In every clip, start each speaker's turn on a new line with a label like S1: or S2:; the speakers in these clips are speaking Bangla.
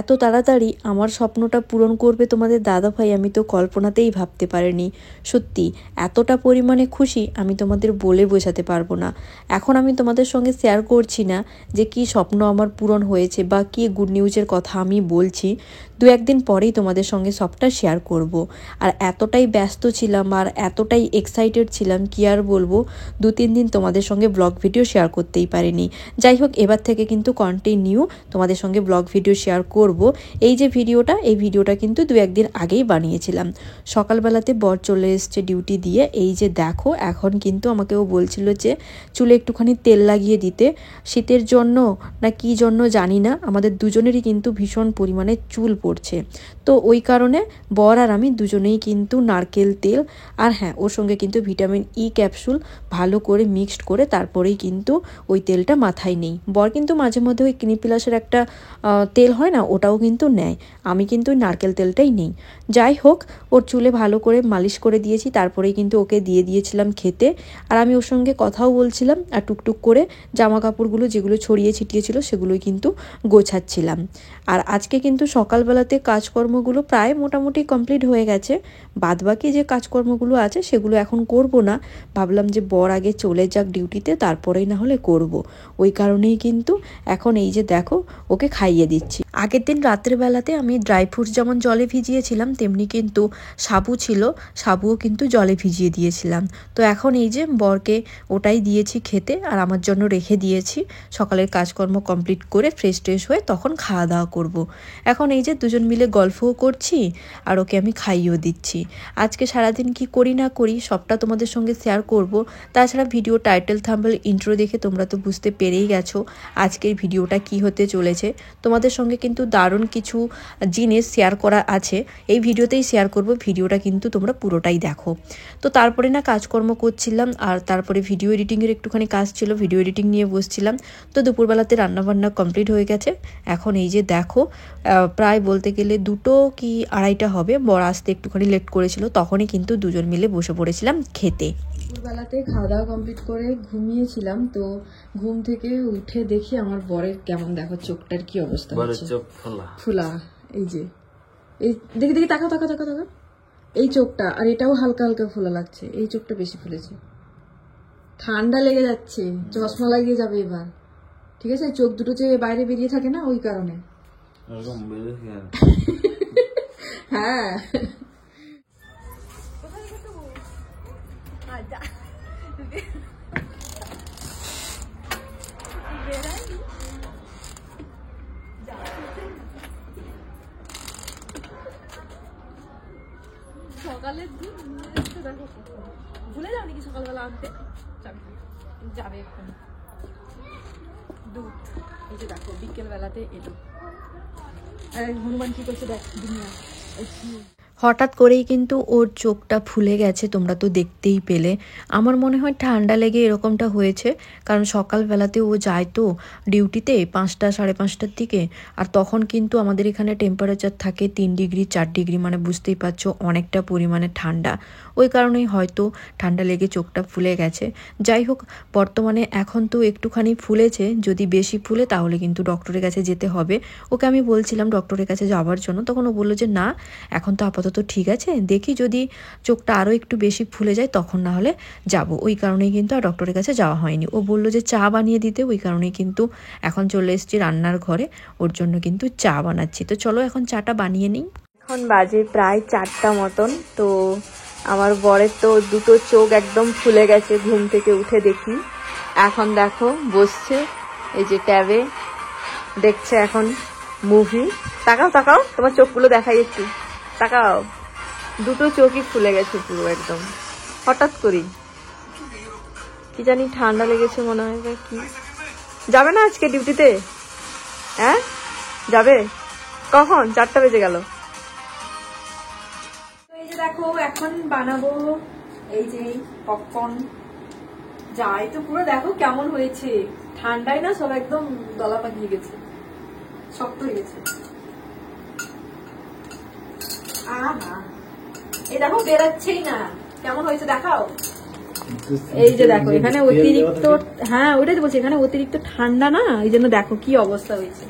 S1: এত তাড়াতাড়ি আমার স্বপ্নটা পূরণ করবে তোমাদের দাদাভাই আমি তো কল্পনাতেই ভাবতে পারিনি। সত্যি এতটা পরিমাণে খুশি আমি তোমাদের বলে বোঝাতে পারবো না। এখন আমি তোমাদের সঙ্গে শেয়ার করছি না যে কি স্বপ্ন আমার পূরণ হয়েছে বা কি গুড নিউজের কথা আমি বলছি, 2-1 দিন পরেই তোমাদের সঙ্গে সবটা শেয়ার করব। আর এতটাই ব্যস্ত ছিলাম আর এতটাই এক্সাইটেড ছিলাম কি আর বলবো, 2-3 দিন তোমাদের সঙ্গে ব্লগ ভিডিও শেয়ার করতেই পারিনি। যাই হোক, এবার থেকে কিন্তু কন্টিনিউ তোমাদের সঙ্গে ব্লগ ভিডিও শেয়ার করব। এই যে ভিডিওটা, এই ভিডিওটা কিন্তু 2-1 দিন আগেই বানিয়েছিলাম। সকালবেলাতে বর চলে এসছে ডিউটি দিয়ে। এই যে দেখো, এখন কিন্তু আমাকেও বলছিল যে চুলে একটুখানি তেল লাগিয়ে দিতে। শীতের জন্য না কি জন্য জানি না, আমাদের দুজনেরই কিন্তু ভীষণ পরিমাণে চুল পড়ছে। তো ওই কারণে বর আর আমি দুজনেই কিন্তু নারকেল তেল আর হ্যাঁ, ওর সঙ্গে কিন্তু ভিটামিন ই ক্যাপসুল ভালো করে মিক্সড করে তারপরেই কিন্তু ওই তেলটা মাথায় নেই। বর কিন্তু মাঝে মধ্যে ওই ক্লিনিক প্লাসের একটা তেল হয় না, ওটাও কিন্তু নেয়। আমি কিন্তু ওই নারকেল তেলটাই নেই। যাই হোক, ওর চুলে ভালো করে মালিশ করে দিয়েছি, তারপরেই কিন্তু ওকে দিয়ে দিয়েছিলাম খেতে। আর আমি ওর সঙ্গে কথাও বলছিলাম আর টুকটুক করে জামা কাপড়গুলো যেগুলো ছড়িয়ে ছিটিয়েছিল সেগুলোই কিন্তু গোছাচ্ছিলাম। আর আজকে কিন্তু সকালবেলাতে কাজকর্মগুলো প্রায় মোটামুটি কমপ্লিট হয়ে গেছে। বাদবাকি যে কাজকর্মগুলো আছে সেগুলো এখন করব না, ভাবলাম যে বর আগে চলে যাক ডিউটিতে, তারপরেই না হলে করব। ওই কারণেই কিন্তু এখন এই যে দেখো ওকে খাইয়ে দিচ্ছি। আগের দিন রাতের বেলাতে আমি ড্রাই ফ্রুটস যেমন জলে ভিজিয়েছিলাম তেমনি কিন্তু সাবু ছিল, সাবুও কিন্তু জলে ভিজিয়ে দিয়েছিলাম। তো এখন এই যে বরকে ওটাই দিয়েছি খেতে আর আমার জন্য রেখে দিয়েছি। সকালের কাজকর্ম কমপ্লিট করে ফ্রেশ ট্রেশ হয়ে তখন খাওয়া দাওয়া করব। এখন এই যে দুজন মিলে গল্পও করছি আর ওকে আমি খাইয়েও দিচ্ছি। আজকে সারাদিন কি করি না করি সবটা তোমাদের সঙ্গে শেয়ার করব। তাছাড়া ভিডিও টাইটেল, থাম্বনেল, ইন্ট্রো দেখে তোমরা তো বুঝতে পেরেই গেছো আজকের ভিডিওটা কি হতে চলেছে। তোমাদের সঙ্গে কিন্তু দারুণ কিছু জিনিস শেয়ার করা আছে, এই ভিডিওতেই শেয়ার করব। ভিডিওটা কিন্তু তোমরা পুরোটাই দেখো। তো তারপরে না কাজকর্ম করছিলাম আর তারপরে ভিডিও এডিটিংয়ের একটুখানি কাজ ছিল, ভিডিও এডিটিং নিয়ে বসছিলাম। তো দুপুরবেলাতে রান্নাবান্না কমপ্লিট হয়ে গেছে। এখন এই যে দেখো প্রায় বলতে গেলে 2টো কি 2:30টা হবে, বর আসতে একটুখানি লেট করেছিল, তখনই কিন্তু দুজন মিলে বসে পড়েছিলাম খেতে। দুপুরবেলাতে খাওয়া দাওয়া কমপ্লিট করে ঘুমিয়েছিলাম, তো ঘুম থেকে উঠে দেখি আমার বরের কেমন, দেখো চোখটার কি অবস্থা হচ্ছে, চোখ ফুলা। এই যে এই দেখি দেখি, তাকাও তাকাও তাকাও তাকাও, এই চোখটা, আর এটাও হালকা হালকা ফোলা লাগছে, এই চোখটা বেশি ফুলেছে। ঠান্ডা লেগে যাচ্ছে, চশমা লাগিয়ে যাবে এবার, ঠিক আছে? চোখ দুটো যে বাইরে বেরিয়ে থাকে না, ওই কারণে। হ্যাঁ, সকালের দিন ভুলে যাও নাকি সকালবেলা আনতে যাবে এখন দুধ। এই যে দেখো বিকেল বেলাতে এলো। আর হনুমান কি করছে দেখ, দুনিয়া। হঠাৎ করেই কিন্তু ওর চোখটা ফুলে গেছে, তোমরা তো দেখতেই পেলে। আমার মনে হয় ঠান্ডা লেগে এরকমটা হয়েছে, কারণ সকালবেলাতে ও যায় তো ডিউটিতে 5টা 5:30টার দিকে, আর তখন কিন্তু আমাদের এখানে টেম্পারেচার থাকে 3 ডিগ্রি 4 ডিগ্রি, মানে বুঝতেই পারছো অনেকটা পরিমাণে ঠান্ডা। ওই কারণেই হয়তো ঠান্ডা লেগে চোখটা ফুলে গেছে। যাই হোক, বর্তমানে এখন তো একটুখানি ফুলেছে, যদি বেশি ফুলে তাহলে কিন্তু ডক্টরের কাছে যেতে হবে। ওকে আমি বলছিলাম ডক্টরের কাছে যাওয়ার জন্য, তখন ও বললো যে না এখন তো আপাতত ঠিক আছে, দেখি যদি চোখটা আরও একটু বেশি ফুলে যায় তখন না হলে যাব। ওই কারণেই কিন্তু আর ডক্টরের কাছে যাওয়া হয়নি। ও বললো যে চা বানিয়ে দিতে, ওই কারণেই কিন্তু এখন চলে এসেছি রান্নার ঘরে, ওর জন্য কিন্তু চা বানাচ্ছি। তো চলো এখন চাটা বানিয়ে নিই। এখন বাজে প্রায় 4টা মতন। তো আমার বরের তো দুটো চোখ একদম ফুলে গেছে, ঘুম থেকে উঠে দেখি। এখন দেখো বসছে এই যে ট্যাবে, দেখছে এখন মুভি। তাকাও তাকাও, তোমার চোখগুলো দেখাই একটু, তাকাও। দুটো চোখই ফুলে গেছে পুরো একদম, হঠাৎ করেই। কি জানি ঠান্ডা লেগেছে মনে হয় বা কি। যাবে না আজকে ডিউটিতে? হ্যাঁ যাবে। কখন? 4টা বেজে গেল। এই যে দেখো এখন বানাবো এই যে পপকর্ন। যাই তো পুরো দেখো কেমন হয়েছে, ঠান্ডায় না সব একদম দলা পাকিয়ে গেছে, শক্ত হয়ে গেছে। এই দেখো বেরাচ্ছেই না, কেমন হয়েছে দেখাও। এই যে দেখো এখানে অতিরিক্ত, হ্যাঁ ওইটাই তো বলছি, এখানে অতিরিক্ত ঠান্ডা না, এই জন্য দেখো কি অবস্থা হয়েছে।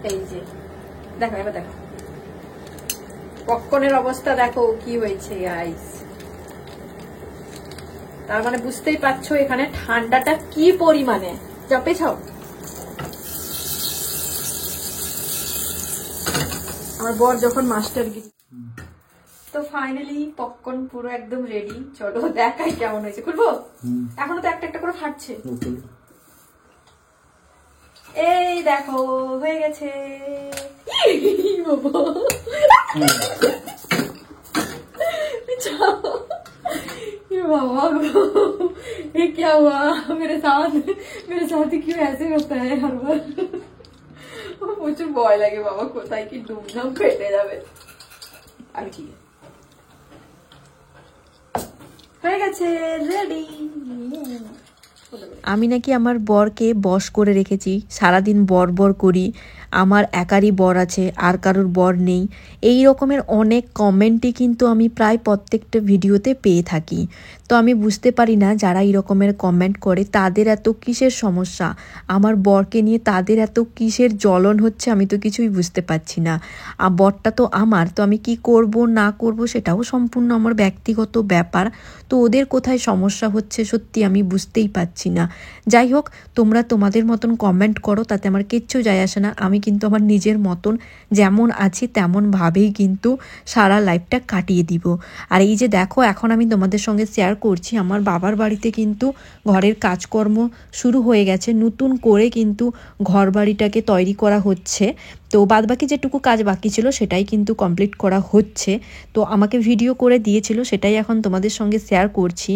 S1: এই যে দেখো, এবার দেখো পপকর্নের অবস্থা দেখো কি হয়েছে গাইস। তার মানে বুঝতেই পারছো এখানে ঠান্ডাটা কি পরিমাণে। চাপেছ আমার বর যখন মাস্টার গিরি। তো ফাইনালি পপকর্ন পুরো একদম রেডি। চলো দেখাই কেমন হয়েছে। খুলবো? এখনো তো একটা একটা করে ফাটছে। এই দেখো হয়ে গেছে। बाबा ये क्या हुआ मेरे साथ ही क्यों ऐसे होता है हर बार। প্রচুর ভয় লাগে বাবা, কোথায় কি ডুবনাম ফেটে যাবে। আমি ঠিক হয়ে গেছে, রেডি। আমি নাকি আমার বরকে বশ করে রেখেছি, সারাদিন বর বর করি, আমার একারই বর আছে আর কারোর বর নেই। এই রকমের অনেক কমেন্টই কিন্তু আমি প্রায় প্রত্যেকটা ভিডিওতে পেয়ে থাকি। তো আমি বুঝতে পারি না যারা এই রকমের কমেন্ট করে তাদের এত কিসের সমস্যা, আমার বরকে নিয়ে তাদের এত কিসের জ্বলন হচ্ছে, আমি তো কিছুই বুঝতে পারছি না। বরটা তো আমার, তো আমি কি করব না করব সেটাও সম্পূর্ণ আমার ব্যক্তিগত ব্যাপার। তো ওদের কোথায় সমস্যা হচ্ছে সত্যি আমি বুঝতেই পারছি না। যাই হোক, তোমরা তোমাদের মতন কমেন্ট করো, তাতে আমার কিচ্ছু যায় আসে না। আমি কিন্তু আমার নিজের মতন যেমন আছি তেমনভাবেই কিন্তু সারা লাইফটা কাটিয়ে দিব। আর এই যে দেখো, এখন আমি তোমাদের সঙ্গে শেয়ার করছি আমার বাবার বাড়িতে কিন্তু ঘরের কাজকর্ম শুরু হয়ে গেছে। নতুন করে কিন্তু ঘর বাড়িটাকে তৈরি করা হচ্ছে। তো বাদবাকি যেটুকু কাজ বাকি ছিল সেটাই কিন্তু কমপ্লিট করা হচ্ছে। তো আমাকে ভিডিও করে দিয়েছিল, সেটাই এখন তোমাদের সঙ্গে শেয়ার করছি।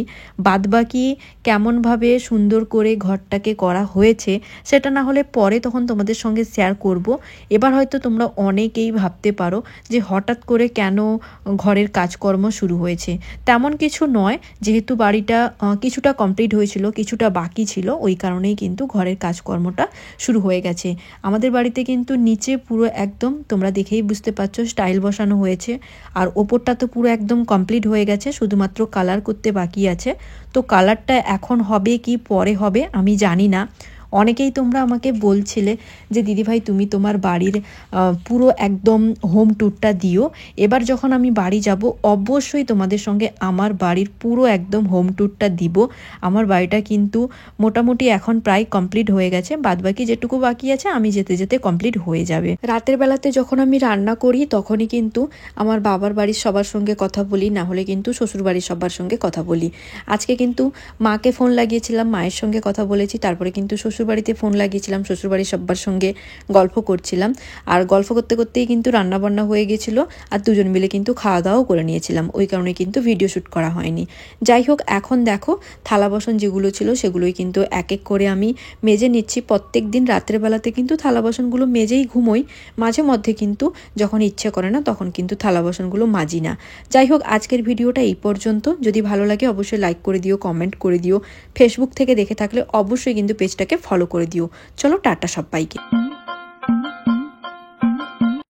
S1: বাদবাকি কেমনভাবে সুন্দর করে ঘরটাকে করা হয়েছে সেটা না হলে পরে তখন তোমাদের সঙ্গে শেয়ার করব। এবার হয়তো তোমরা অনেকেই ভাবতে পারো যে হঠাৎ করে কেন ঘরের কাজকর্ম শুরু হয়েছে। তেমন কিছু নয়, যেহেতু বাড়িটা কিছুটা কমপ্লিট হয়েছিল, কিছুটা বাকি ছিল, ওই কারণেই কিন্তু ঘরের কাজকর্মটা শুরু হয়ে গেছে। আমাদের বাড়িতে কিন্তু নিচে পুরো একদম তোমরা দেখেই বুঝতে পারছো স্টাইল বসানো হয়েছে, আর ওপরটা তো পুরো একদম কমপ্লিট হয়ে গেছে, শুধুমাত্র কালার করতে বাকি আছে। তো কালারটা এখন হবে কি পরে হবে আমি জানি না। অনেকেই তোমরা আমাকে বলছিলে যে দিদিভাই তুমি তোমার বাড়ির পুরো একদম হোম ট্যুরটা দিও। এবার যখন আমি বাড়ি যাব অবশ্যই তোমাদের সঙ্গে আমার বাড়ির পুরো একদম হোম ট্যুরটা দিব। আমার বাড়িটা কিন্তু মোটামুটি এখন প্রায় কমপ্লিট হয়ে গেছে, বাদবাকি যেটুকু বাকি আছে আমি যেতে যেতে কমপ্লিট হয়ে যাবে। রাতের বেলাতে যখন আমি রান্না করি তখনই কিন্তু আমার বাবার বাড়ির সবার সঙ্গে কথা বলি, না হলে কিন্তু শ্বশুর বাড়ির সবার সঙ্গে কথা বলি। আজকে কিন্তু মাকে ফোন লাগিয়েছিলাম, মায়ের সঙ্গে কথা বলেছি, তারপরে কিন্তু শ্বশুরবাড়িতে ফোন লাগিয়েছিলাম, শ্বশুরবাড়ির সবার সঙ্গে গল্প করছিলাম। আর গল্প করতে করতেই কিন্তু রান্নাবান্না হয়ে গেছিলো, আর দুজন মিলে কিন্তু খাওয়া দাওয়াও করে নিয়েছিলাম, ওই কারণে কিন্তু ভিডিও শ্যুট করা হয়নি। যাই হোক, এখন দেখো থালা বাসন যেগুলো ছিল সেগুলোই কিন্তু এক এক করে আমি মেজে নিচ্ছি। প্রত্যেক দিন রাতের বেলাতে কিন্তু থালা বাসনগুলো মেজেই ঘুমোই, মাঝে মধ্যে কিন্তু যখন ইচ্ছে করে না তখন কিন্তু থালা বাসনগুলো মাজি না। যাই হোক, আজকের ভিডিওটা এই পর্যন্ত। যদি ভালো লাগে অবশ্যই লাইক করে দিও, কমেন্ট করে দিও। ফেসবুক থেকে দেখে থাকলে অবশ্যই কিন্তু পেজটাকে ফলো করে দিও। চলো টাটা সবাইকে।